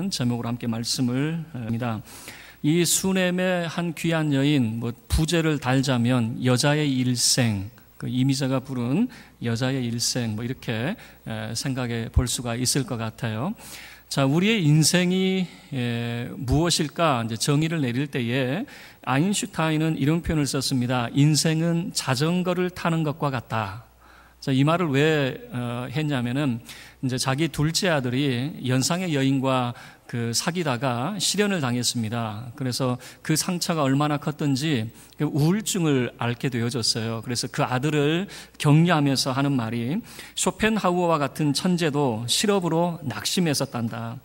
하는 제목으로 함께 말씀을 합니다. 이 수넴의 한 귀한 여인, 부제를 달자면 여자의 일생, 이미자가 부른 여자의 일생, 이렇게 생각해 볼 수가 있을 것 같아요. 자, 우리의 인생이 무엇일까 이제 정의를 내릴 때에 아인슈타인은 이런 표현을 썼습니다. 인생은 자전거를 타는 것과 같다. 자, 이 말을 왜 했냐면은 이제 자기 둘째 아들이 연상의 여인과 사귀다가 실연을 당했습니다. 그래서 그 상처가 얼마나 컸던지 우울증을 앓게 되어졌어요. 그래서 그 아들을 격려하면서 하는 말이 쇼펜하우어와 같은 천재도 실업으로 낙심했었단다.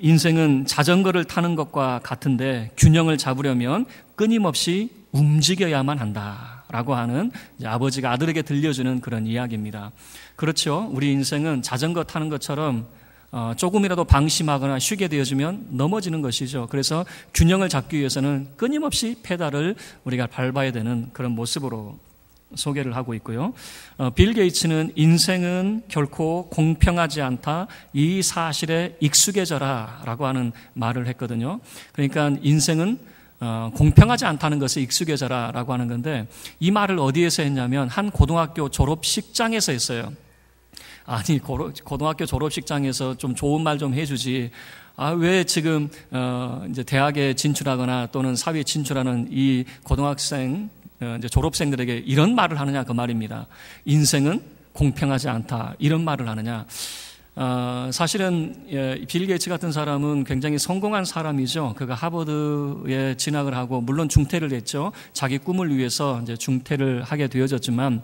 인생은 자전거를 타는 것과 같은데 균형을 잡으려면 끊임없이 움직여야만 한다 라고 하는 아버지가 아들에게 들려주는 그런 이야기입니다. 그렇죠. 우리 인생은 자전거 타는 것처럼 조금이라도 방심하거나 쉬게 되어지면 넘어지는 것이죠. 그래서 균형을 잡기 위해서는 끊임없이 페달을 우리가 밟아야 되는 그런 모습으로 소개를 하고 있고요. 빌 게이츠는 인생은 결코 공평하지 않다, 이 사실에 익숙해져라 라고 하는 말을 했거든요. 그러니까 인생은 공평하지 않다는 것에 익숙해져라 라고 하는 건데, 이 말을 어디에서 했냐면 한 고등학교 졸업식장에서 했어요. 아니, 고등학교 졸업식장에서 좀 좋은 말 좀 해주지. 왜 지금 이제 대학에 진출하거나 또는 사회에 진출하는 이 고등학생 이제 졸업생들에게 이런 말을 하느냐, 그 말입니다. 인생은 공평하지 않다, 이런 말을 하느냐. 사실은 빌 게이츠 같은 사람은 굉장히 성공한 사람이죠. 그가 하버드에 진학을 하고 물론 중퇴를 했죠. 자기 꿈을 위해서 이제 중퇴를 하게 되어졌지만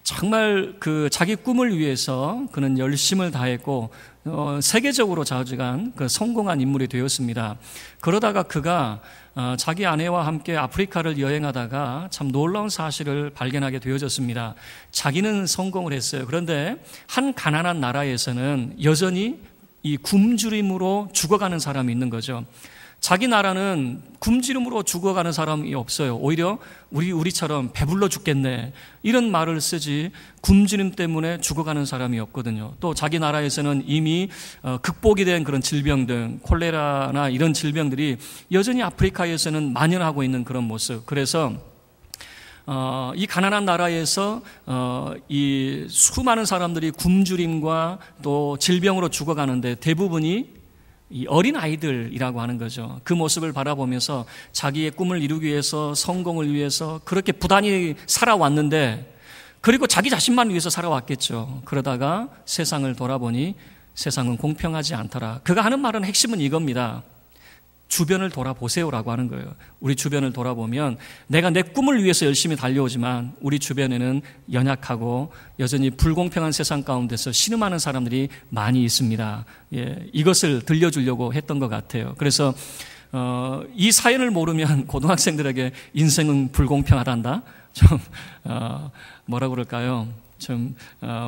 정말 자기 꿈을 위해서 그는 열심을 다했고 세계적으로 자우지간 성공한 인물이 되었습니다. 그러다가 그가 자기 아내와 함께 아프리카를 여행하다가 참 놀라운 사실을 발견하게 되어졌습니다. 자기는 성공을 했어요. 그런데 한 가난한 나라에서는 여전히 이 굶주림으로 죽어가는 사람이 있는 거죠. 자기 나라는 굶주림으로 죽어가는 사람이 없어요. 오히려 우리처럼 배불러 죽겠네, 이런 말을 쓰지 굶주림 때문에 죽어가는 사람이 없거든요. 또 자기 나라에서는 이미 극복이 된 그런 질병 등 콜레라나 이런 질병들이 여전히 아프리카에서는 만연하고 있는 그런 모습. 그래서 이 가난한 나라에서 이 수많은 사람들이 굶주림과 또 질병으로 죽어가는데 대부분이 이 어린 아이들이라고 하는 거죠. 그 모습을 바라보면서 자기의 꿈을 이루기 위해서, 성공을 위해서 그렇게 부단히 살아왔는데, 그리고 자기 자신만 위해서 살아왔겠죠. 그러다가 세상을 돌아보니 세상은 공평하지 않더라. 그가 하는 말은 핵심은 이겁니다. 주변을 돌아보세요라고 하는 거예요. 우리 주변을 돌아보면 내가 내 꿈을 위해서 열심히 달려오지만 우리 주변에는 연약하고 여전히 불공평한 세상 가운데서 신음하는 사람들이 많이 있습니다. 이것을 들려주려고 했던 것 같아요. 그래서 이 사연을 모르면 고등학생들에게 인생은 불공평하단다, 좀 뭐라 그럴까요? 좀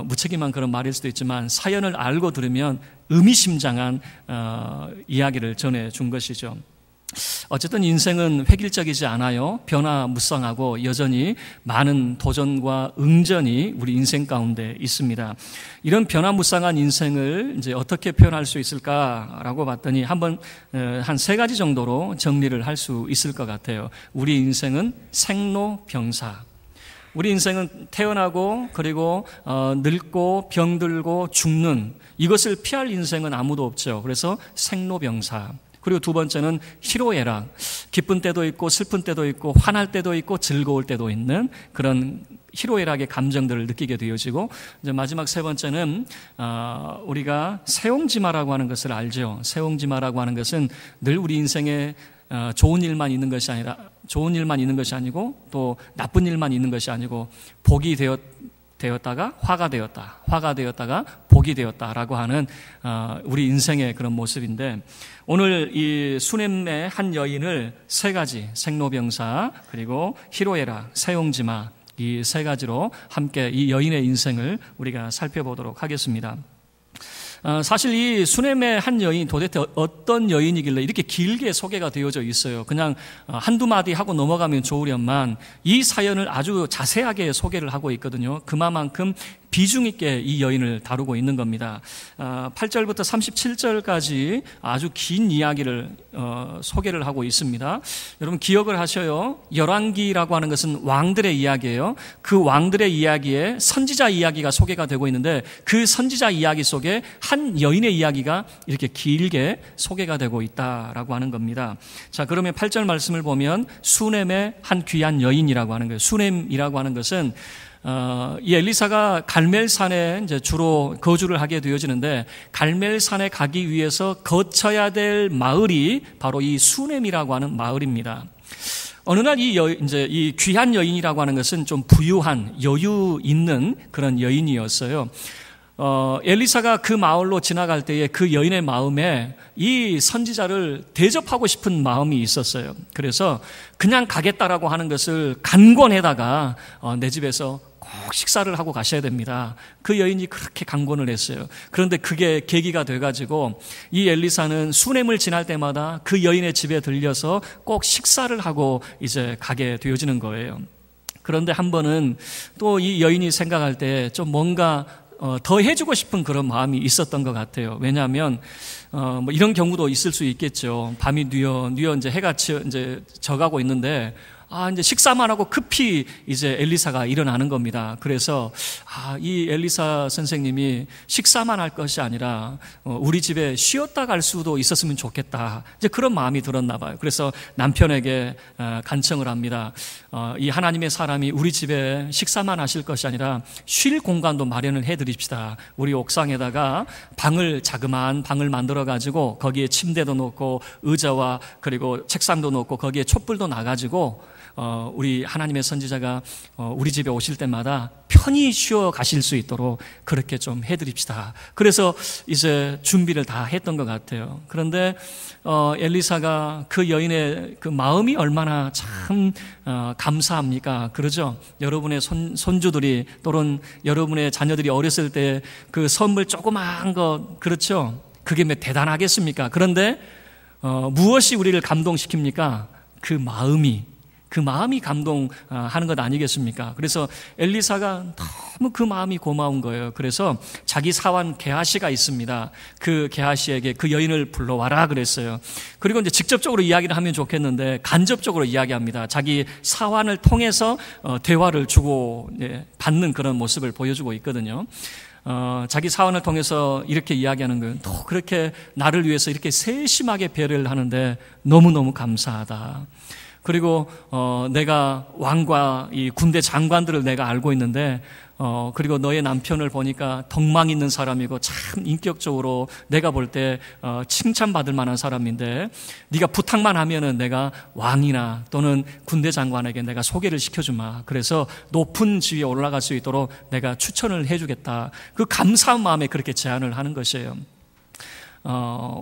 무책임한 그런 말일 수도 있지만 사연을 알고 들으면 의미심장한 이야기를 전해준 것이죠. 어쨌든 인생은 획일적이지 않아요. 변화무쌍하고 여전히 많은 도전과 응전이 우리 인생 가운데 있습니다. 이런 변화무쌍한 인생을 이제 어떻게 표현할 수 있을까라고 봤더니 한번 한 3가지 정도로 정리를 할 수 있을 것 같아요. 우리 인생은 생로병사. 우리 인생은 태어나고 그리고 늙고 병들고 죽는, 이것을 피할 인생은 아무도 없죠. 그래서 생로병사. 그리고 2번째는 희로애락. 기쁜 때도 있고 슬픈 때도 있고 화날 때도 있고 즐거울 때도 있는 그런 희로애락의 감정들을 느끼게 되어지고, 이제 마지막 3번째는 우리가 세옹지마라고 하는 것을 알죠. 세옹지마라고 하는 것은 늘 우리 인생에 좋은 일만 있는 것이 아니고 또 나쁜 일만 있는 것이 아니고 복이 되었다가 화가 되었다가 복이 되었다라고 하는 우리 인생의 그런 모습인데, 오늘 이 수넴의 한 여인을 3가지, 생로병사 그리고 희로애락, 세옹지마, 이 3가지로 함께 이 여인의 인생을 우리가 살펴보도록 하겠습니다. 사실 이 수넴의 한 여인, 도대체 어떤 여인이길래 이렇게 길게 소개가 되어져 있어요. 그냥 한두 마디 하고 넘어가면 좋으련만 이 사연을 아주 자세하게 소개를 하고 있거든요. 그만큼 비중 있게 이 여인을 다루고 있는 겁니다. 8절부터 37절까지 아주 긴 이야기를 소개를 하고 있습니다. 여러분 기억을 하셔요. 열왕기라고 하는 것은 왕들의 이야기예요. 그 왕들의 이야기에 선지자 이야기가 소개가 되고 있는데 그 선지자 이야기 속에 한 여인의 이야기가 이렇게 길게 소개가 되고 있다라고 하는 겁니다. 자, 그러면 8절 말씀을 보면 수넴의 한 귀한 여인이라고 하는 거예요. 수넴이라고 하는 것은 이 엘리사가 갈멜산에 이제 주로 거주를 하게 되어지는데 갈멜산에 가기 위해서 거쳐야 될 마을이 바로 이 수넴이라고 하는 마을입니다. 어느 날 이 귀한 여인이라고 하는 것은 좀 부유한 여유 있는 그런 여인이었어요. 엘리사가 그 마을로 지나갈 때에 그 여인의 마음에 이 선지자를 대접하고 싶은 마음이 있었어요. 그래서 그냥 가겠다라고 하는 것을 간권해다가 내 집에서 꼭 식사를 하고 가셔야 됩니다. 그 여인이 그렇게 강권을 했어요. 그런데 그게 계기가 돼가지고 이 엘리사는 수넴을 지날 때마다 그 여인의 집에 들려서 꼭 식사를 하고 이제 가게 되어지는 거예요. 그런데 한 번은 또 이 여인이 생각할 때 좀 뭔가 더 해주고 싶은 그런 마음이 있었던 것 같아요. 왜냐하면 뭐 이런 경우도 있을 수 있겠죠. 밤이 뉘어 이제 해가 이제 져가고 있는데 이제 식사만 하고 급히 이제 엘리사가 일어나는 겁니다. 그래서 이 엘리사 선생님이 식사만 할 것이 아니라 우리 집에 쉬었다 갈 수도 있었으면 좋겠다. 이제 그런 마음이 들었나 봐요. 그래서 남편에게 간청을 합니다. 이 하나님의 사람이 우리 집에 식사만 하실 것이 아니라 쉴 공간도 마련을 해드립시다. 우리 옥상에다가 자그마한 방을 만들어 가지고 거기에 침대도 놓고 의자와 그리고 책상도 놓고 거기에 촛불도 놔가지고 우리 하나님의 선지자가 우리 집에 오실 때마다 편히 쉬어 가실 수 있도록 그렇게 좀 해드립시다. 그래서 이제 준비를 다 했던 것 같아요. 그런데 엘리사가 그 여인의 그 마음이 얼마나 참 감사합니까? 그러죠? 여러분의 손주들이 또는 여러분의 자녀들이 어렸을 때 그 선물 조그마한 것, 그렇죠? 그게 몇 대단하겠습니까? 그런데 무엇이 우리를 감동시킵니까? 그 마음이 감동하는 것 아니겠습니까? 그래서 엘리사가 너무 그 마음이 고마운 거예요. 그래서 자기 사환 게하시가 있습니다. 그 게하시에게 그 여인을 불러와라 그랬어요. 그리고 이제 직접적으로 이야기를 하면 좋겠는데 간접적으로 이야기합니다. 자기 사환을 통해서 대화를 주고 받는 그런 모습을 보여주고 있거든요. 자기 사원을 통해서 이렇게 이야기하는 거예요. 또 그렇게 나를 위해서 이렇게 세심하게 배려를 하는데 너무너무 감사하다. 그리고 내가 왕과 이 군대 장관들을 내가 알고 있는데 그리고 너의 남편을 보니까 덕망 있는 사람이고 참 인격적으로 내가 볼 때 칭찬받을 만한 사람인데 네가 부탁만 하면은 내가 왕이나 또는 군대 장관에게 내가 소개를 시켜주마. 그래서 높은 지위에 올라갈 수 있도록 내가 추천을 해주겠다. 그 감사한 마음에 그렇게 제안을 하는 것이에요.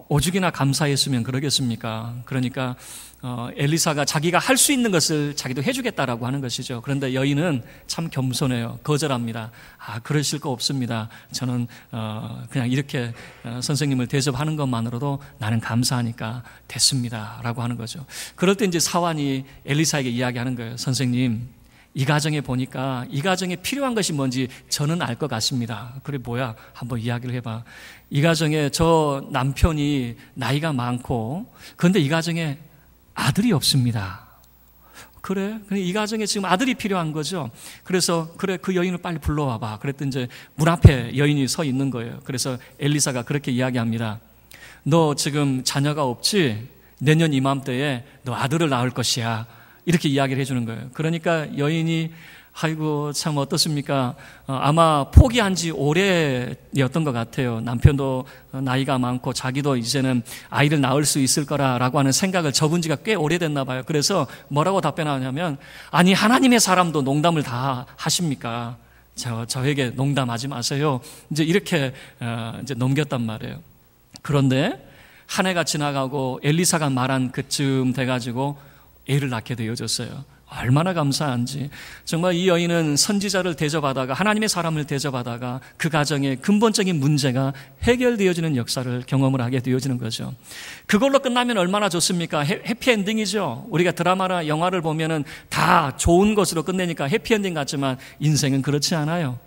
오죽이나 감사했으면 그러겠습니까? 그러니까 엘리사가 자기가 할 수 있는 것을 자기도 해주겠다라고 하는 것이죠. 그런데 여인은 참 겸손해요. 거절합니다. 그러실 거 없습니다. 저는 그냥 이렇게 선생님을 대접하는 것만으로도 나는 감사하니까 됐습니다 라고 하는 거죠. 그럴 때 이제 사환이 엘리사에게 이야기하는 거예요. 선생님, 이 가정에 보니까 이 가정에 필요한 것이 뭔지 저는 알 것 같습니다. 그래 뭐야? 한번 이야기를 해봐. 이 가정에 저 남편이 나이가 많고 그런데 이 가정에 아들이 없습니다. 그래? 이 가정에 지금 아들이 필요한 거죠. 그래서 그래 그 여인을 빨리 불러와봐. 그랬더니 이제 문 앞에 여인이 서 있는 거예요. 그래서 엘리사가 그렇게 이야기합니다. 너 지금 자녀가 없지? 내년 이맘때에 너 아들을 낳을 것이야. 이렇게 이야기를 해주는 거예요. 그러니까 여인이 아이고 참 어떻습니까? 아마 포기한 지 오래였던 것 같아요. 남편도 나이가 많고 자기도 이제는 아이를 낳을 수 있을 거라고 하는 생각을 접은 지가 꽤 오래됐나 봐요. 그래서 뭐라고 답변하냐면 아니 하나님의 사람도 농담을 다 하십니까? 저에게 농담하지 마세요. 이제 이렇게 이제 넘겼단 말이에요. 그런데 한 해가 지나가고 엘리사가 말한 그쯤 돼가지고 애를 낳게 되어졌어요. 얼마나 감사한지. 정말 이 여인은 선지자를 대접하다가 하나님의 사람을 대접하다가 그 가정의 근본적인 문제가 해결되어지는 역사를 경험을 하게 되어지는 거죠. 그걸로 끝나면 얼마나 좋습니까? 해피엔딩이죠. 우리가 드라마나 영화를 보면은 다 좋은 것으로 끝내니까 해피엔딩 같지만 인생은 그렇지 않아요.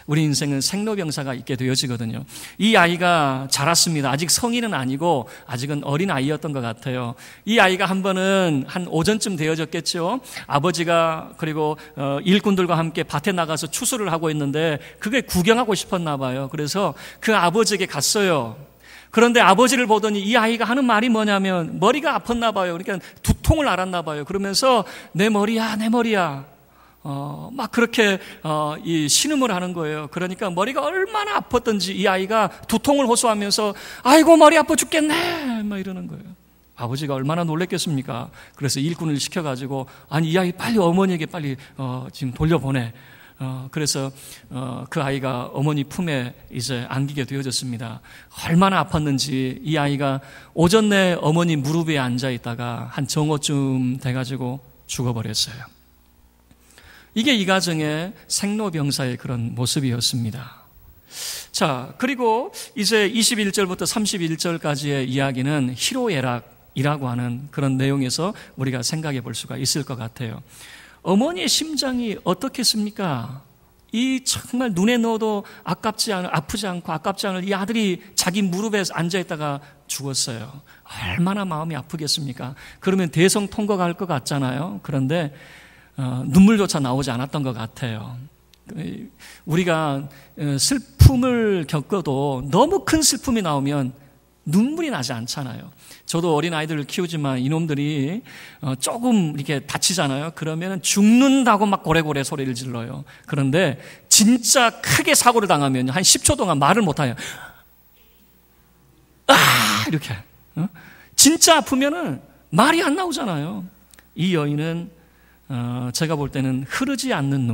우리 인생은 생로병사가 있게 되어지거든요. 이 아이가 자랐습니다. 아직 성인은 아니고 아직은 어린 아이였던 것 같아요. 이 아이가 한 번은 한 오전쯤 되어졌겠죠. 아버지가 그리고 일꾼들과 함께 밭에 나가서 추수를 하고 있는데 그게 구경하고 싶었나 봐요. 그래서 그 아버지에게 갔어요. 그런데 아버지를 보더니 이 아이가 하는 말이 뭐냐면 머리가 아팠나 봐요. 그러니까 두통을 앓았나 봐요. 그러면서 내 머리야, 내 머리야. 막 그렇게 이 신음을 하는 거예요. 그러니까 머리가 얼마나 아팠던지 이 아이가 두통을 호소하면서 아이고 머리 아파 죽겠네 막 이러는 거예요. 아버지가 얼마나 놀랬겠습니까? 그래서 일꾼을 시켜가지고 아니 이 아이 빨리 어머니에게 빨리 지금 돌려보내. 그래서 그 아이가 어머니 품에 이제 안기게 되어졌습니다. 얼마나 아팠는지 이 아이가 오전 내 어머니 무릎 위에 앉아 있다가 한 정오쯤 돼가지고 죽어버렸어요. 이게 이 가정의 생로병사의 그런 모습이었습니다. 자, 그리고 이제 21절부터 31절까지의 이야기는 희로애락이라고 하는 그런 내용에서 우리가 생각해 볼 수가 있을 것 같아요. 어머니의 심장이 어떻겠습니까? 이 정말 눈에 넣어도 아프지 않고 아깝지 않을 이 아들이 자기 무릎에 앉아있다가 죽었어요. 얼마나 마음이 아프겠습니까? 그러면 대성통곡할 것 같잖아요. 그런데 눈물조차 나오지 않았던 것 같아요. 우리가 슬픔을 겪어도 너무 큰 슬픔이 나오면 눈물이 나지 않잖아요. 저도 어린아이들을 키우지만 이놈들이 조금 이렇게 다치잖아요. 그러면 죽는다고 막 고래고래 소리를 질러요. 그런데 진짜 크게 사고를 당하면 한 10초 동안 말을 못해요. 이렇게. 진짜 아프면은 말이 안 나오잖아요. 이 여인은 제가 볼 때는 흐르지 않는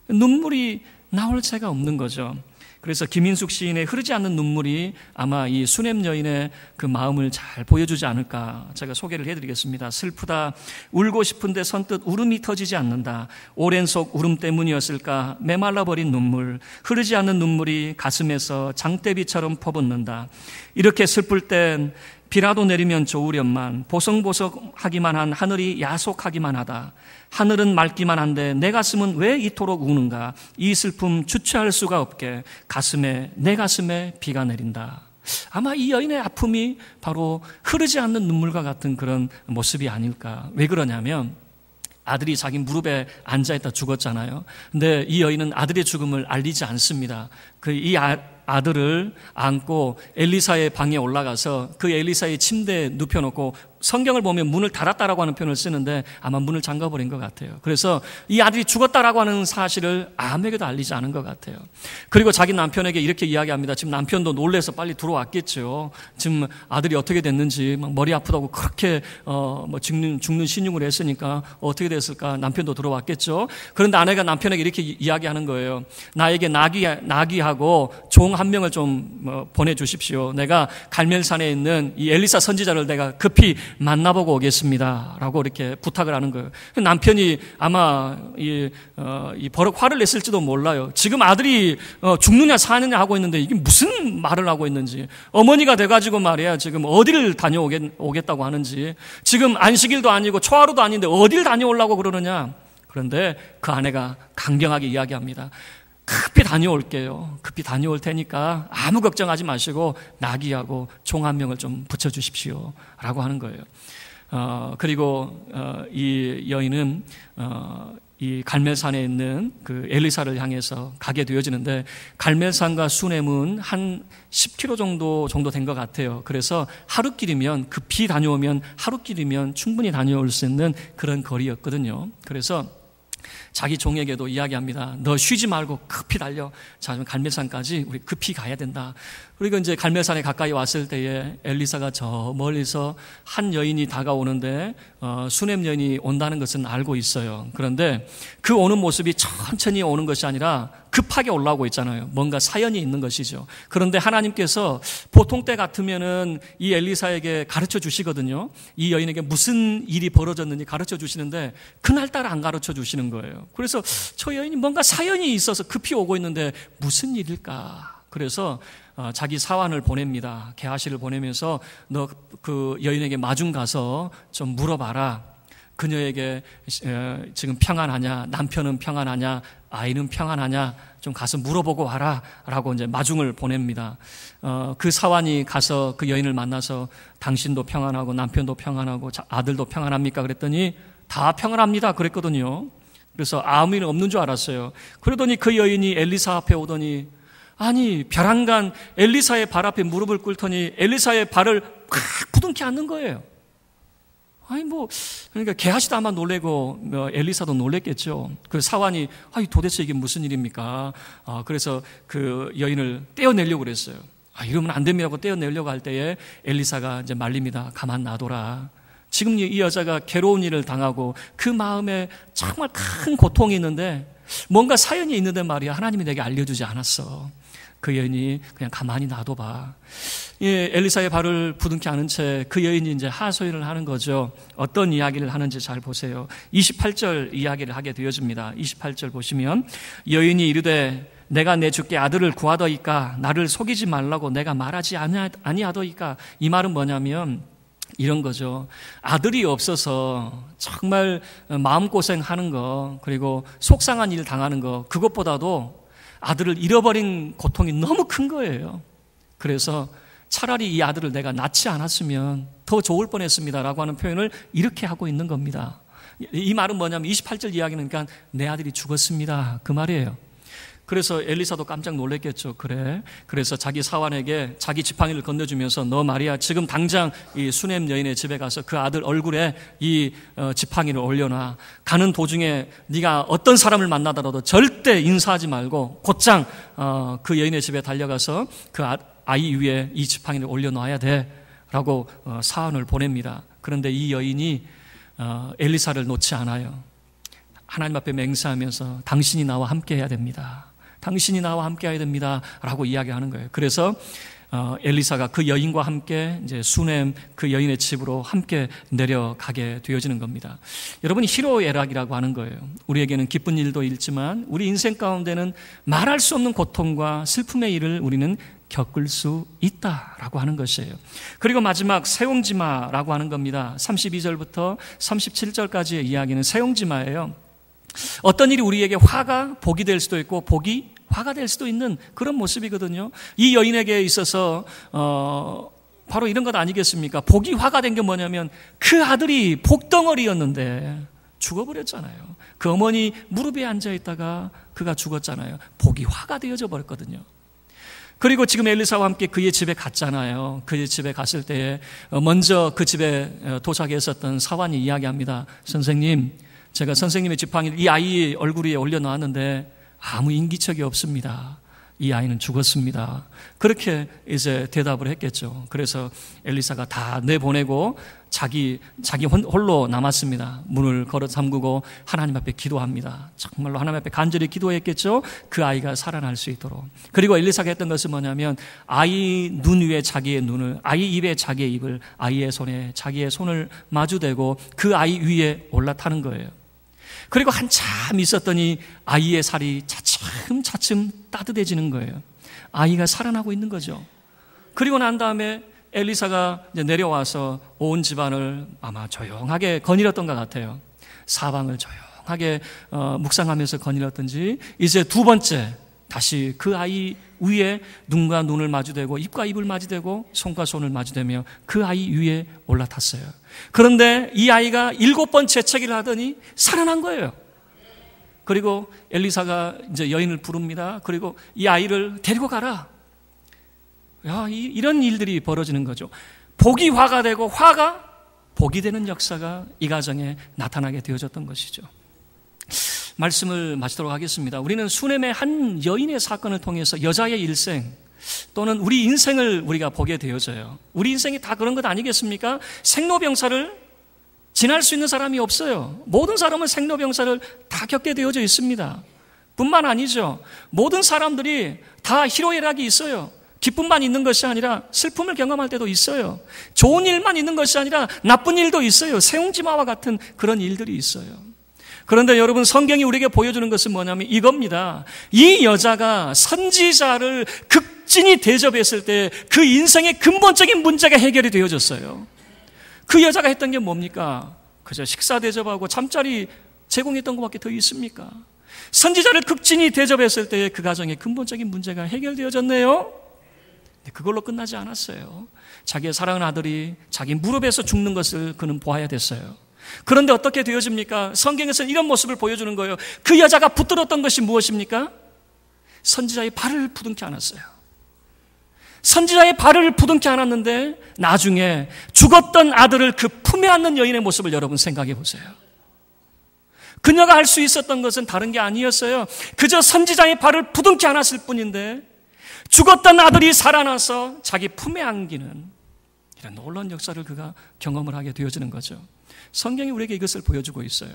눈물이 나올 새가 없는 거죠. 그래서 김인숙 시인의 흐르지 않는 눈물이 아마 이 수냄 여인의 그 마음을 잘 보여주지 않을까 제가 소개를 해드리겠습니다. 슬프다 울고 싶은데 선뜻 울음이 터지지 않는다. 오랜 속 울음 때문이었을까 메말라버린 눈물 흐르지 않는 눈물이 가슴에서 장대비처럼 퍼붓는다. 이렇게 슬플 땐 비라도 내리면 좋으련만 보성보성하기만 한 하늘이 야속하기만 하다. 하늘은 맑기만 한데 내 가슴은 왜 이토록 우는가. 이 슬픔 주체할 수가 없게 내 가슴에 비가 내린다. 아마 이 여인의 아픔이 바로 흐르지 않는 눈물과 같은 그런 모습이 아닐까. 왜 그러냐면 아들이 자기 무릎에 앉아있다 죽었잖아요. 근데 이 여인은 아들의 죽음을 알리지 않습니다. 이 아들을 안고 엘리사의 방에 올라가서 그 엘리사의 침대에 눕혀놓고 성경을 보면 문을 닫았다라고 하는 표현을 쓰는데 아마 문을 잠가버린 것 같아요. 그래서 이 아들이 죽었다라고 하는 사실을 아무에게도 알리지 않은 것 같아요. 그리고 자기 남편에게 이렇게 이야기합니다. 지금 남편도 놀래서 빨리 들어왔겠죠. 지금 아들이 어떻게 됐는지 막 머리 아프다고 그렇게 죽는 신용을 했으니까 어떻게 됐을까. 남편도 들어왔겠죠. 그런데 아내가 남편에게 이렇게 이야기하는 거예요. 나에게 나귀하고 종 한 명을 좀 보내주십시오. 내가 갈멜산에 있는 이 엘리사 선지자를 내가 급히 만나보고 오겠습니다. 라고 이렇게 부탁을 하는 거예요. 남편이 아마 버럭 화를 냈을지도 몰라요. 지금 아들이 죽느냐 사느냐 하고 있는데 이게 무슨 말을 하고 있는지. 어머니가 돼가지고 말이야 지금 어디를 다녀오겠다고 하는지. 지금 안식일도 아니고 초하루도 아닌데 어디를 다녀오려고 그러느냐. 그런데 그 아내가 강경하게 이야기합니다. 급히 다녀올게요. 급히 다녀올 테니까 아무 걱정하지 마시고 나귀하고 종 한 명을 좀 붙여주십시오. 라고 하는 거예요. 그리고 이 여인은 이 갈멜산에 있는 그 엘리사를 향해서 가게 되어지는데 갈멜산과 수넴은 한 10km 정도 된 것 같아요. 그래서 하루길이면 급히 다녀오면 하루길이면 충분히 다녀올 수 있는 그런 거리였거든요. 그래서 자기 종에게도 이야기합니다. 너 쉬지 말고 급히 달려. 자, 갈멜산까지 우리 급히 가야 된다. 그리고 이제 갈멜산에 가까이 왔을 때에 엘리사가 저 멀리서 한 여인이 다가오는데 수넴 여인이 온다는 것은 알고 있어요. 그런데 그 오는 모습이 천천히 오는 것이 아니라 급하게 올라오고 있잖아요. 뭔가 사연이 있는 것이죠. 그런데 하나님께서 보통 때 같으면은 이 엘리사에게 가르쳐 주시거든요. 이 여인에게 무슨 일이 벌어졌는지 가르쳐 주시는데 그날따라 안 가르쳐 주시는 거예요. 그래서 저 여인이 뭔가 사연이 있어서 급히 오고 있는데 무슨 일일까? 그래서 자기 사환을 보냅니다. 게하시를 보내면서 너 그 여인에게 마중 가서 좀 물어봐라. 그녀에게 지금 평안하냐, 남편은 평안하냐, 아이는 평안하냐, 좀 가서 물어보고 와라 라고 이제 마중을 보냅니다. 그 사환이 가서 그 여인을 만나서 당신도 평안하고 남편도 평안하고 아들도 평안합니까? 그랬더니 다 평안합니다 그랬거든요. 그래서 아무 일 없는 줄 알았어요. 그러더니 그 여인이 엘리사 앞에 오더니, 아니 벼랑간 엘리사의 발 앞에 무릎을 꿇더니 엘리사의 발을 팍 부둥켜 안는 거예요. 아니 그러니까 게하시도 아마 놀래고 엘리사도 놀랬겠죠. 그 사환이 도대체 이게 무슨 일입니까? 그래서 그 여인을 떼어내려고 그랬어요. 이러면 안 됩니다고 떼어내려고 할 때에 엘리사가 이제 말립니다. 가만 놔둬라. 지금 이 여자가 괴로운 일을 당하고 그 마음에 정말 큰 고통이 있는데 뭔가 사연이 있는데 말이야, 하나님이 내게 알려주지 않았어. 그 여인이 그냥 가만히 놔둬봐. 엘리사의 발을 부둥켜 안은 채 그 여인이 이제 하소연을 하는 거죠. 어떤 이야기를 하는지 잘 보세요. 28절 이야기를 하게 되어집니다. 28절 보시면, 여인이 이르되 내가 내 주께 아들을 구하더이까 나를 속이지 말라고 내가 말하지 아니하더이까. 이 말은 뭐냐면 이런 거죠. 아들이 없어서 정말 마음고생하는 거, 그리고 속상한 일 당하는 거, 그것보다도 아들을 잃어버린 고통이 너무 큰 거예요. 그래서 차라리 이 아들을 내가 낳지 않았으면 더 좋을 뻔했습니다라고 하는 표현을 이렇게 하고 있는 겁니다. 이 말은 뭐냐면 28절 이야기는 그러니까 내 아들이 죽었습니다 그 말이에요. 그래서 엘리사도 깜짝 놀랐겠죠. 그래서 자기 사환에게 자기 지팡이를 건네주면서 너 말이야 지금 당장 이 수넴 여인의 집에 가서 그 아들 얼굴에 이 지팡이를 올려놔. 가는 도중에 네가 어떤 사람을 만나더라도 절대 인사하지 말고 곧장 그 여인의 집에 달려가서 그 아이 위에 이 지팡이를 올려놔야 돼 라고 사안을 보냅니다. 그런데 이 여인이 엘리사를 놓지 않아요. 하나님 앞에 맹세하면서 당신이 나와 함께 해야 됩니다. 당신이 나와 함께 해야 됩니다 라고 이야기하는 거예요. 그래서 엘리사가 그 여인과 함께 이제 수넴 그 여인의 집으로 함께 내려가게 되어지는 겁니다. 여러분, 희로애락이라고 하는 거예요. 우리에게는 기쁜 일도 있지만 우리 인생 가운데는 말할 수 없는 고통과 슬픔의 일을 우리는 겪을 수 있다라고 하는 것이에요. 그리고 마지막 세옹지마라고 하는 겁니다. 32절부터 37절까지의 이야기는 세옹지마예요. 어떤 일이 우리에게 화가 복이 될 수도 있고 복이 화가 될 수도 있는 그런 모습이거든요. 이 여인에게 있어서 바로 이런 것 아니겠습니까? 복이 화가 된 게 뭐냐면 그 아들이 복덩어리였는데 죽어버렸잖아요. 그 어머니 무릎에 앉아있다가 그가 죽었잖아요. 복이 화가 되어져 버렸거든요. 그리고 지금 엘리사와 함께 그의 집에 갔잖아요. 그의 집에 갔을 때에 먼저 그 집에 도착했었던 사환이 이야기합니다. 선생님, 제가 선생님의 지팡이를 이 아이 얼굴 위에 올려놓았는데 아무 인기척이 없습니다. 이 아이는 죽었습니다. 그렇게 이제 대답을 했겠죠. 그래서 엘리사가 다 내보내고 자기 홀로 남았습니다. 문을 걸어 잠그고 하나님 앞에 기도합니다. 정말로 하나님 앞에 간절히 기도했겠죠. 그 아이가 살아날 수 있도록. 그리고 엘리사가 했던 것은 뭐냐면 아이 눈 위에 자기의 눈을, 아이 입에 자기의 입을, 아이의 손에 자기의 손을 마주대고 그 아이 위에 올라타는 거예요. 그리고 한참 있었더니 아이의 살이 차츰차츰 따뜻해지는 거예요. 아이가 살아나고 있는 거죠. 그리고 난 다음에 엘리사가 이제 내려와서 온 집안을 아마 조용하게 거닐었던 것 같아요. 사방을 조용하게 묵상하면서 거닐었던지 이제 두 번째 다시 그 아이 위에 눈과 눈을 마주대고 입과 입을 마주대고 손과 손을 마주대며 그 아이 위에 올라탔어요. 그런데 이 아이가 7번 재채기를 하더니 살아난 거예요. 그리고 엘리사가 이제 여인을 부릅니다. 그리고 이 아이를 데리고 가라. 이런 일들이 벌어지는 거죠. 복이 화가 되고 화가 복이 되는 역사가 이 가정에 나타나게 되어졌던 것이죠. 말씀을 마치도록 하겠습니다. 우리는 수넴의 한 여인의 사건을 통해서 여자의 일생 또는 우리 인생을 우리가 보게 되어져요. 우리 인생이 다 그런 것 아니겠습니까? 생로병사를 지날 수 있는 사람이 없어요. 모든 사람은 생로병사를 다 겪게 되어져 있습니다. 뿐만 아니죠. 모든 사람들이 다 희로애락이 있어요. 기쁨만 있는 것이 아니라 슬픔을 경험할 때도 있어요. 좋은 일만 있는 것이 아니라 나쁜 일도 있어요. 세옹지마와 같은 그런 일들이 있어요. 그런데 여러분, 성경이 우리에게 보여주는 것은 뭐냐면 이겁니다. 이 여자가 선지자를 극진히 대접했을 때 그 인생의 근본적인 문제가 해결이 되어졌어요. 그 여자가 했던 게 뭡니까? 그저 식사 대접하고 잠자리 제공했던 것밖에 더 있습니까? 선지자를 극진히 대접했을 때 그 가정의 근본적인 문제가 해결되어졌네요. 그걸로 끝나지 않았어요. 자기의 사랑하는 아들이 자기 무릎에서 죽는 것을 그는 보아야 됐어요. 그런데 어떻게 되어집니까? 성경에서는 이런 모습을 보여주는 거예요. 그 여자가 붙들었던 것이 무엇입니까? 선지자의 발을 부둥켜 안았어요. 선지자의 발을 부둥켜 안았는데 나중에 죽었던 아들을 그 품에 안는 여인의 모습을 여러분 생각해 보세요. 그녀가 할 수 있었던 것은 다른 게 아니었어요. 그저 선지자의 발을 부둥켜 안았을 뿐인데 죽었던 아들이 살아나서 자기 품에 안기는 이런 놀라운 역사를 그가 경험을 하게 되어지는 거죠. 성경이 우리에게 이것을 보여주고 있어요.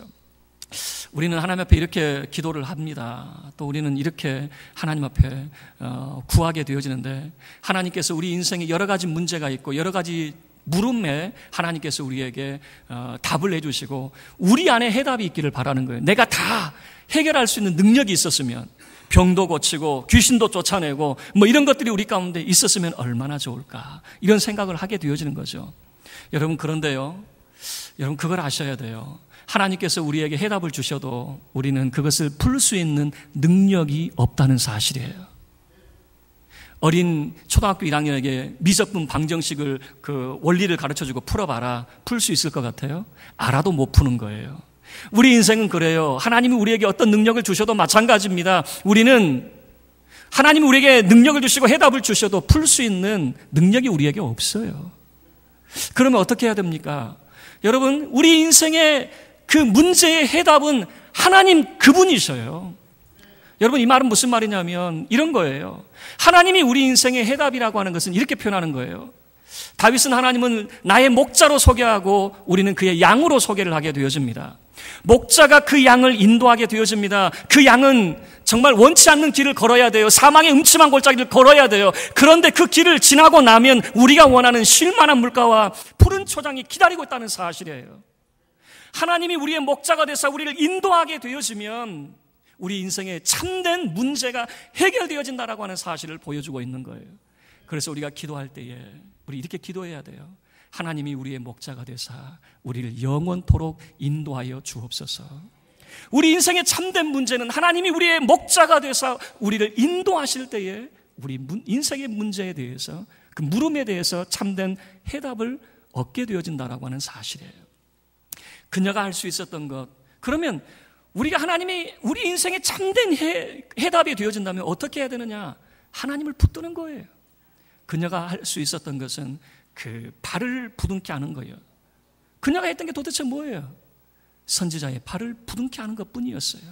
우리는 하나님 앞에 이렇게 기도를 합니다. 또 우리는 이렇게 하나님 앞에 구하게 되어지는데 하나님께서 우리 인생에 여러 가지 문제가 있고 여러 가지 물음에 하나님께서 우리에게 답을 해주시고 우리 안에 해답이 있기를 바라는 거예요. 내가 다 해결할 수 있는 능력이 있었으면 병도 고치고 귀신도 쫓아내고 뭐 이런 것들이 우리 가운데 있었으면 얼마나 좋을까 이런 생각을 하게 되어지는 거죠. 여러분 그런데요, 여러분 그걸 아셔야 돼요. 하나님께서 우리에게 해답을 주셔도 우리는 그것을 풀 수 있는 능력이 없다는 사실이에요. 어린 초등학교 1학년에게 미적분 방정식을 그 원리를 가르쳐주고 풀어봐라. 풀 수 있을 것 같아요? 알아도 못 푸는 거예요. 우리 인생은 그래요. 하나님이 우리에게 어떤 능력을 주셔도 마찬가지입니다. 우리는 하나님이 우리에게 능력을 주시고 해답을 주셔도 풀 수 있는 능력이 우리에게 없어요. 그러면 어떻게 해야 됩니까? 여러분, 우리 인생의 그 문제의 해답은 하나님 그분이셔요. 여러분, 이 말은 무슨 말이냐면 이런 거예요. 하나님이 우리 인생의 해답이라고 하는 것은 이렇게 표현하는 거예요. 다윗은 하나님은 나의 목자로 소개하고 우리는 그의 양으로 소개를 하게 되어집니다. 목자가 그 양을 인도하게 되어집니다. 그 양은 정말 원치 않는 길을 걸어야 돼요. 사망의 음침한 골짜기를 걸어야 돼요. 그런데 그 길을 지나고 나면 우리가 원하는 쉴만한 물가와 푸른 초장이 기다리고 있다는 사실이에요. 하나님이 우리의 목자가 되사 우리를 인도하게 되어지면 우리 인생의 참된 문제가 해결되어진다라고 하는 사실을 보여주고 있는 거예요. 그래서 우리가 기도할 때에 우리 이렇게 기도해야 돼요. 하나님이 우리의 목자가 되사 우리를 영원토록 인도하여 주옵소서. 우리 인생의 참된 문제는 하나님이 우리의 목자가 되사 우리를 인도하실 때에 우리 인생의 문제에 대해서 그 물음에 대해서 참된 해답을 얻게 되어진다라고 하는 사실이에요. 그녀가 할 수 있었던 것, 그러면 우리가 하나님이 우리 인생의 참된 해답이 되어진다면 어떻게 해야 되느냐? 하나님을 붙드는 거예요. 그녀가 할 수 있었던 것은 그 발을 부둥켜 안은 거예요. 그녀가 했던 게 도대체 뭐예요? 선지자의 발을 부둥켜 안은 것뿐이었어요.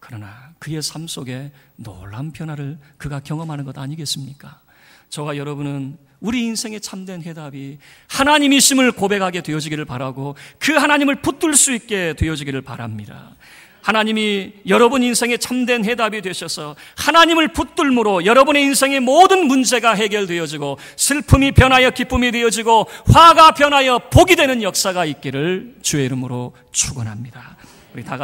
그러나 그의 삶 속에 놀라운 변화를 그가 경험하는 것 아니겠습니까? 저와 여러분은 우리 인생의 참된 해답이 하나님이심을 고백하게 되어지기를 바라고 그 하나님을 붙들 수 있게 되어지기를 바랍니다. 하나님이 여러분 인생의 참된 해답이 되셔서 하나님을 붙들므로 여러분의 인생의 모든 문제가 해결되어지고 슬픔이 변하여 기쁨이 되어지고 화가 변하여 복이 되는 역사가 있기를 주의 이름으로 축원합니다. 우리 다 같이